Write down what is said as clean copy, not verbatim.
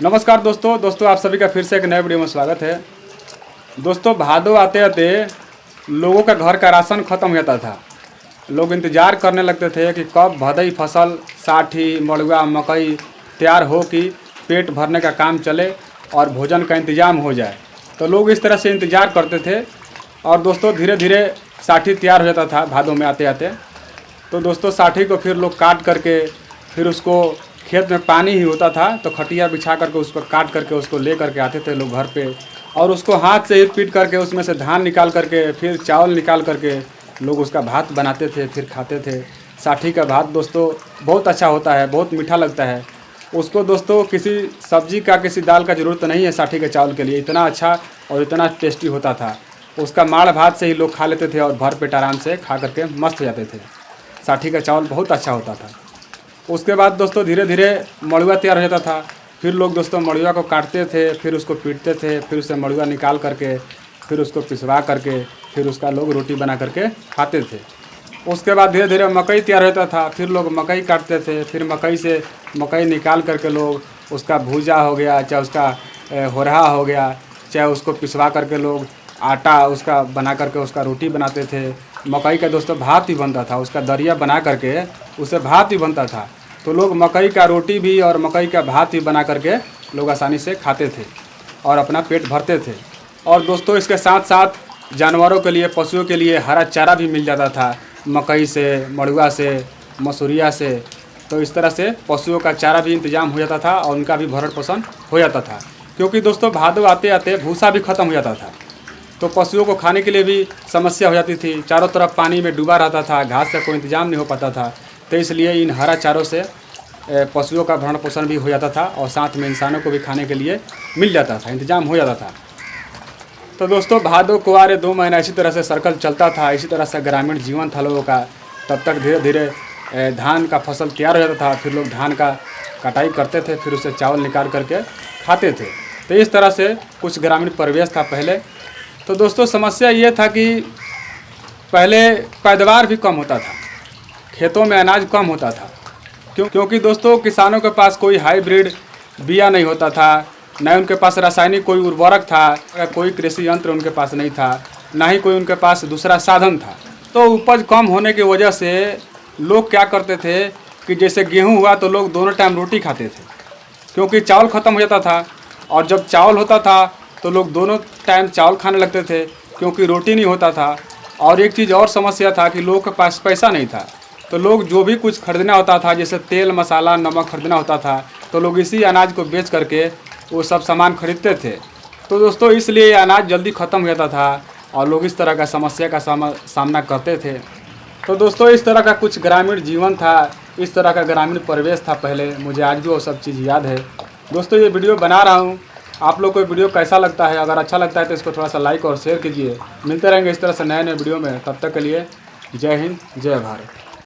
नमस्कार दोस्तों आप सभी का फिर से एक नए वीडियो में स्वागत है। दोस्तों भादो आते आते लोगों का घर का राशन ख़त्म हो जाता था। लोग इंतज़ार करने लगते थे कि कब भदई फसल साठी मड़ुआ मकई तैयार हो कि पेट भरने का काम चले और भोजन का इंतज़ाम हो जाए। तो लोग इस तरह से इंतज़ार करते थे और दोस्तों धीरे धीरे साठी तैयार हो जाता था भादों में आते आते। तो दोस्तों साठी को फिर लोग काट करके फिर उसको खेत में पानी ही होता था तो खटिया बिछा करके उस पर काट करके उसको ले करके आते थे लोग घर पे और उसको हाथ से ही पीट करके उसमें से धान निकाल करके फिर चावल निकाल करके लोग उसका भात बनाते थे फिर खाते थे। साठी का भात दोस्तों बहुत अच्छा होता है, बहुत मीठा लगता है। उसको दोस्तों किसी सब्जी का किसी दाल का ज़रूरत नहीं है साठी के चावल के लिए, इतना अच्छा और इतना टेस्टी होता था। उसका माड़ भात से ही लोग खा लेते थे और भर पेट आराम से खा करके मस्त हो जाते थे। साठी का चावल बहुत अच्छा होता था। उसके बाद दोस्तों धीरे धीरे मड़ुआ तैयार हो जाता था। फिर लोग दोस्तों मड़ुआ को काटते थे, फिर उसको पीटते थे, फिर उससे मड़ुआ निकाल करके फिर उसको पिसवा करके फिर उसका लोग रोटी बना करके खाते थे। उसके बाद धीरे धीरे मकई तैयार होता था। फिर लोग मकई काटते थे, फिर मकई से मकई निकाल करके लोग उसका भूजा हो गया, चाहे उसका होरहा हो गया, चाहे उसको पिसवा करके लोग आटा उसका बना करके उसका रोटी बनाते थे। मकई का दोस्तों भात भी बनता था, उसका दरिया बना करके उससे भात भी बनता था। तो लोग मकई का रोटी भी और मकई का भात भी बना करके लोग आसानी से खाते थे और अपना पेट भरते थे। और दोस्तों इसके साथ साथ जानवरों के लिए, पशुओं के लिए हरा चारा भी मिल जाता था मकई से, मड़ुआ से, मसूरिया से। तो इस तरह से पशुओं का चारा भी इंतजाम हो जाता था और उनका भी भरण पोषण हो जाता था। क्योंकि दोस्तों भादो आते आते भूसा भी ख़त्म हो जाता था तो पशुओं को खाने के लिए भी समस्या हो जाती थी। चारों तरफ पानी में डूबा रहता था, घास का कोई इंतजाम नहीं हो पाता था। तो इसलिए इन हरा चारों से पशुओं का भरण पोषण भी हो जाता था और साथ में इंसानों को भी खाने के लिए मिल जाता था, इंतजाम हो जाता था। तो दोस्तों भादो कुंवारे 2 महीना इसी तरह से सर्कल चलता था, इसी तरह से ग्रामीण जीवन था लोगों का। तब तक धीरे धीरे धान का फसल तैयार हो जाता था, फिर लोग धान का कटाई करते थे, फिर उससे चावल निकाल करके खाते थे। तो इस तरह से कुछ ग्रामीण परिवेश था पहले। तो दोस्तों समस्या ये था कि पहले पैदावार भी कम होता था, खेतों में अनाज कम होता था। क्योंकि दोस्तों किसानों के पास कोई हाइब्रिड बिया नहीं होता था, न उनके पास रासायनिक कोई उर्वरक था, कोई कृषि यंत्र उनके पास नहीं था, ना ही कोई उनके पास दूसरा साधन था। तो उपज कम होने की वजह से लोग क्या करते थे कि जैसे गेहूँ हुआ तो लोग दोनों टाइम रोटी खाते थे, क्योंकि चावल ख़त्म हो जाता था। और जब चावल होता था तो लोग दोनों टाइम चावल खाने लगते थे क्योंकि रोटी नहीं होता था। और एक चीज़ और समस्या था कि लोगों के पास पैसा नहीं था, तो लोग जो भी कुछ खरीदना होता था, जैसे तेल मसाला नमक खरीदना होता था, तो लोग इसी अनाज को बेच करके वो सब सामान खरीदते थे। तो दोस्तों इसलिए ये अनाज जल्दी ख़त्म हो जाता था और लोग इस तरह का समस्या का सामना करते थे। तो दोस्तों इस तरह का कुछ ग्रामीण जीवन था, इस तरह का ग्रामीण परिवेश था पहले। मुझे आज भी वो सब चीज़ याद है। दोस्तों ये वीडियो बना रहा हूँ, आप लोग को वीडियो कैसा लगता है? अगर अच्छा लगता है तो इसको थोड़ा सा लाइक और शेयर कीजिए। मिलते रहेंगे इस तरह से नए नए वीडियो में। तब तक के लिए जय हिंद, जय भारत।